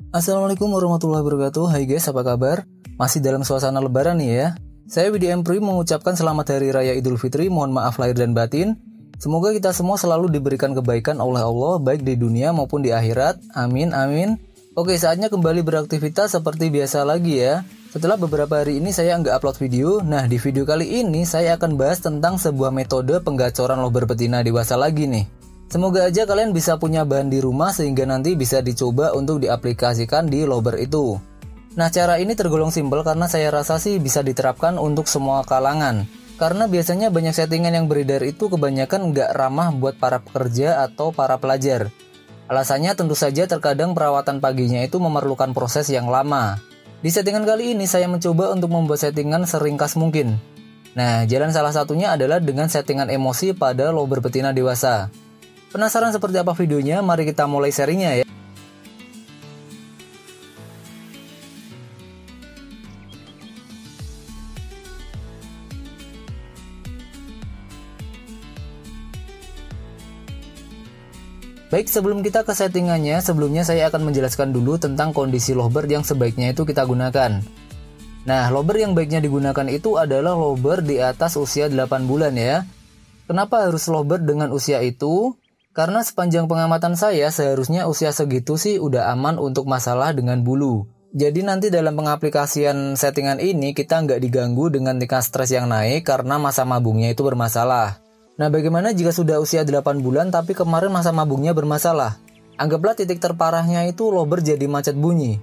Assalamualaikum warahmatullahi wabarakatuh. Hai guys, apa kabar? Masih dalam suasana lebaran nih ya. Saya Widi Empri mengucapkan selamat Hari Raya Idul Fitri. Mohon maaf lahir dan batin. Semoga kita semua selalu diberikan kebaikan oleh Allah, baik di dunia maupun di akhirat. Amin, amin. Oke, saatnya kembali beraktivitas seperti biasa lagi ya. Setelah beberapa hari ini saya nggak upload video. Nah, di video kali ini saya akan bahas tentang sebuah metode penggacoran lober betina dewasa lagi nih. Semoga aja kalian bisa punya bahan di rumah sehingga nanti bisa dicoba untuk diaplikasikan di lober itu. Nah, cara ini tergolong simpel karena saya rasa sih bisa diterapkan untuk semua kalangan. Karena biasanya banyak settingan yang beredar itu kebanyakan nggak ramah buat para pekerja atau para pelajar. Alasannya tentu saja terkadang perawatan paginya itu memerlukan proses yang lama. Di settingan kali ini saya mencoba untuk membuat settingan seringkas mungkin. Nah, jalan salah satunya adalah dengan settingan emosi pada lober betina dewasa. Penasaran seperti apa videonya? Mari kita mulai serinya ya. Baik, sebelum kita ke settingannya, sebelumnya saya akan menjelaskan dulu tentang kondisi lober yang sebaiknya itu kita gunakan. Nah, lober yang baiknya digunakan itu adalah lober di atas usia 8 bulan ya. Kenapa harus lober dengan usia itu? Karena sepanjang pengamatan saya seharusnya usia segitu sih udah aman untuk masalah dengan bulu. Jadi nanti dalam pengaplikasian settingan ini kita nggak diganggu dengan tingkat stres yang naik karena masa mabungnya itu bermasalah. Nah, bagaimana jika sudah usia 8 bulan tapi kemarin masa mabungnya bermasalah? Anggaplah titik terparahnya itu lober jadi macet bunyi.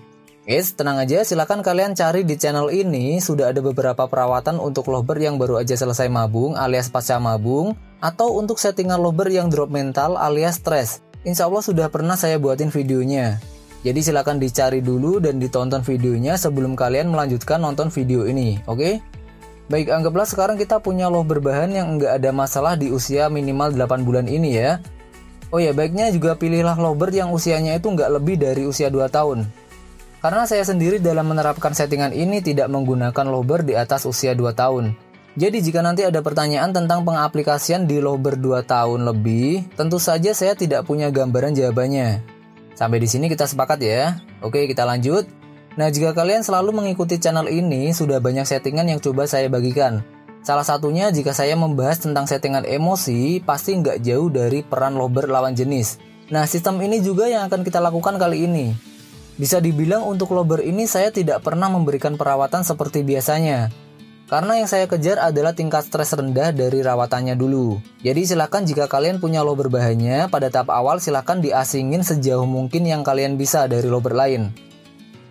Guys, tenang aja, silahkan kalian cari di channel ini sudah ada beberapa perawatan untuk lober yang baru aja selesai mabung alias pasca mabung, atau untuk settingan lober yang drop mental alias stres. Insya Allah sudah pernah saya buatin videonya. Jadi silahkan dicari dulu dan ditonton videonya sebelum kalian melanjutkan nonton video ini, oke? Baik, anggaplah sekarang kita punya lober bahan yang nggak ada masalah di usia minimal 8 bulan ini ya. Oh ya, baiknya juga pilihlah lober yang usianya itu nggak lebih dari usia 2 tahun. Karena saya sendiri dalam menerapkan settingan ini tidak menggunakan lober di atas usia 2 tahun. Jadi jika nanti ada pertanyaan tentang pengaplikasian di lober 2 tahun lebih, tentu saja saya tidak punya gambaran jawabannya. Sampai di sini kita sepakat ya. Oke, kita lanjut. Nah, jika kalian selalu mengikuti channel ini, sudah banyak settingan yang coba saya bagikan. Salah satunya jika saya membahas tentang settingan emosi, pasti nggak jauh dari peran lober lawan jenis. Nah, sistem ini juga yang akan kita lakukan kali ini. Bisa dibilang untuk lober ini saya tidak pernah memberikan perawatan seperti biasanya. Karena yang saya kejar adalah tingkat stres rendah dari rawatannya dulu. Jadi silakan jika kalian punya lober bahannya, pada tahap awal silakan diasingin sejauh mungkin yang kalian bisa dari lober lain.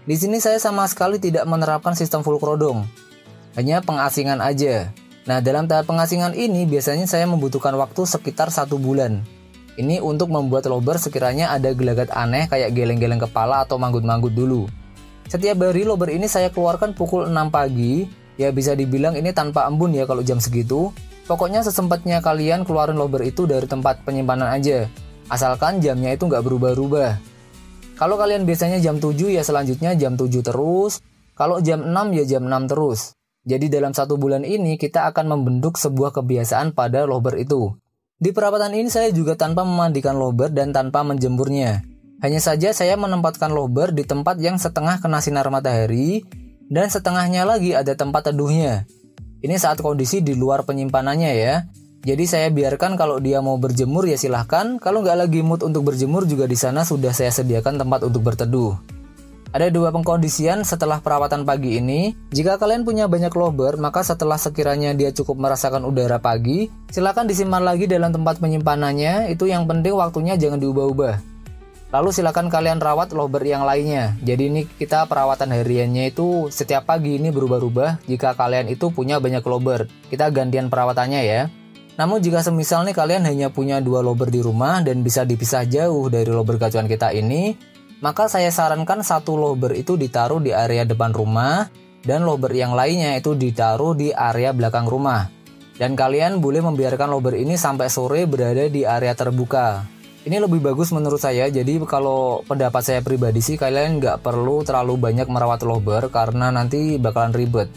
Di sini saya sama sekali tidak menerapkan sistem full crodong. Hanya pengasingan aja. Nah, dalam tahap pengasingan ini biasanya saya membutuhkan waktu sekitar 1 bulan. Ini untuk membuat lober sekiranya ada gelagat aneh kayak geleng-geleng kepala atau manggut-manggut dulu. Setiap hari lober ini saya keluarkan pukul 6 pagi. Ya bisa dibilang ini tanpa embun ya kalau jam segitu. Pokoknya sesempatnya kalian keluarin lober itu dari tempat penyimpanan aja. Asalkan jamnya itu nggak berubah-ubah. Kalau kalian biasanya jam 7 ya selanjutnya jam 7 terus. Kalau jam 6 ya jam 6 terus. Jadi dalam 1 bulan ini kita akan membentuk sebuah kebiasaan pada lober itu. Di perawatan ini saya juga tanpa memandikan lober dan tanpa menjemurnya. Hanya saja saya menempatkan lober di tempat yang setengah kena sinar matahari dan setengahnya lagi ada tempat teduhnya. Ini saat kondisi di luar penyimpanannya ya. Jadi saya biarkan kalau dia mau berjemur ya silahkan. Kalau nggak lagi mood untuk berjemur juga di sana sudah saya sediakan tempat untuk berteduh. Ada 2 pengkondisian setelah perawatan pagi ini. Jika kalian punya banyak lober, maka setelah sekiranya dia cukup merasakan udara pagi, silahkan disimpan lagi dalam tempat penyimpanannya. Itu yang penting waktunya jangan diubah-ubah. Lalu silakan kalian rawat lober yang lainnya. Jadi ini kita perawatan hariannya itu setiap pagi ini berubah-ubah. Jika kalian itu punya banyak lober, kita gantian perawatannya ya. Namun jika semisal nih kalian hanya punya 2 lober di rumah dan bisa dipisah jauh dari lober gacuan kita ini, maka saya sarankan 1 lober itu ditaruh di area depan rumah dan lober yang lainnya itu ditaruh di area belakang rumah. Dan kalian boleh membiarkan lober ini sampai sore berada di area terbuka. Ini lebih bagus menurut saya, jadi kalau pendapat saya pribadi sih kalian nggak perlu terlalu banyak merawat lober karena nanti bakalan ribet.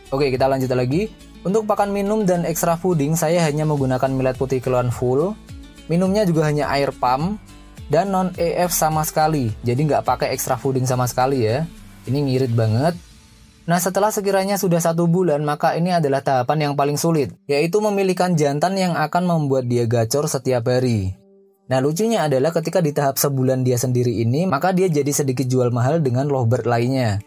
Oke, kita lanjut lagi. Untuk pakan minum dan extra fooding saya hanya menggunakan millet putih kiloan full. Minumnya juga hanya air pump. dan non EF sama sekali. Jadi nggak pakai extra fooding sama sekali ya. Ini ngirit banget. Nah, setelah sekiranya sudah 1 bulan, maka ini adalah tahapan yang paling sulit, yaitu memilihkan jantan yang akan membuat dia gacor setiap hari. Nah, lucunya adalah ketika di tahap sebulan dia sendiri ini, maka dia jadi sedikit jual mahal dengan lovebird lainnya.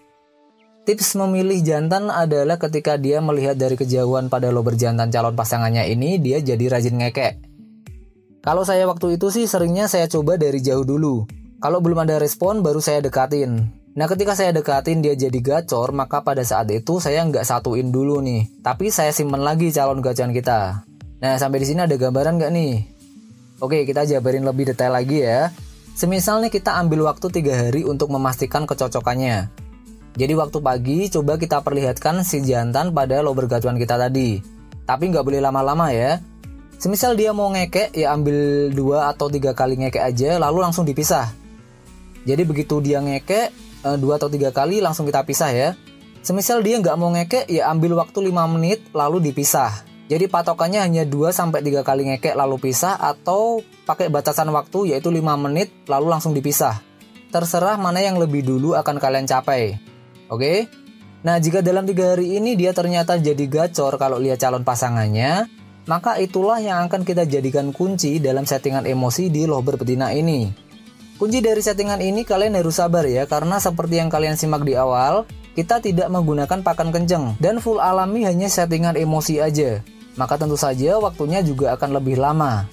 Tips memilih jantan adalah ketika dia melihat dari kejauhan pada lovebird jantan calon pasangannya ini, dia jadi rajin ngekek. Kalau saya waktu itu sih seringnya saya coba dari jauh dulu. Kalau belum ada respon, baru saya dekatin. Nah, ketika saya dekatin dia jadi gacor, maka pada saat itu saya nggak satuin dulu nih, tapi saya simpen lagi calon gacoran kita. Nah, sampai di sini ada gambaran nggak nih? Oke, kita jabarin lebih detail lagi ya. Semisal nih kita ambil waktu 3 hari untuk memastikan kecocokannya. Jadi waktu pagi coba kita perlihatkan si jantan pada lovebird gacoran kita tadi. Tapi nggak boleh lama-lama ya. Semisal dia mau ngekek, ya ambil 2 atau 3 kali ngekek aja, lalu langsung dipisah. Jadi begitu dia ngekek 2 atau 3 kali langsung kita pisah ya. Semisal dia nggak mau ngekek, ya ambil waktu 5 menit lalu dipisah. Jadi patokannya hanya 2-3 kali ngekek lalu pisah, atau pakai batasan waktu yaitu 5 menit lalu langsung dipisah. Terserah mana yang lebih dulu akan kalian capai. Oke? Nah, jika dalam 3 hari ini dia ternyata jadi gacor kalau lihat calon pasangannya, maka itulah yang akan kita jadikan kunci dalam settingan emosi di lovebird betina ini. Kunci dari settingan ini kalian harus sabar ya, karena seperti yang kalian simak di awal, kita tidak menggunakan pakan kenceng dan full alami, hanya settingan emosi aja. Maka tentu saja waktunya juga akan lebih lama.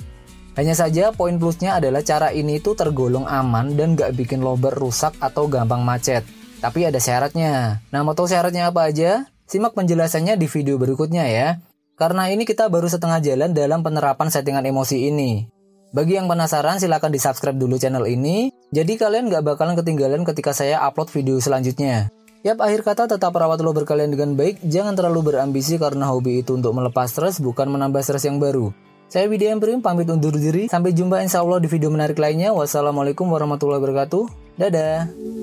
Hanya saja poin plusnya adalah cara ini tuh tergolong aman dan gak bikin lovebird rusak atau gampang macet. Tapi ada syaratnya. Nah, mau tahu syaratnya apa aja? Simak penjelasannya di video berikutnya ya. Karena ini kita baru setengah jalan dalam penerapan settingan emosi ini. Bagi yang penasaran, silahkan di-subscribe dulu channel ini, jadi kalian gak bakalan ketinggalan ketika saya upload video selanjutnya. Yap, akhir kata tetap rawat lovebird kalian dengan baik, jangan terlalu berambisi karena hobi itu untuk melepas stres, bukan menambah stres yang baru. Saya Widya Emprim, pamit undur diri, sampai jumpa insya Allah di video menarik lainnya. Wassalamualaikum warahmatullahi wabarakatuh, dadah!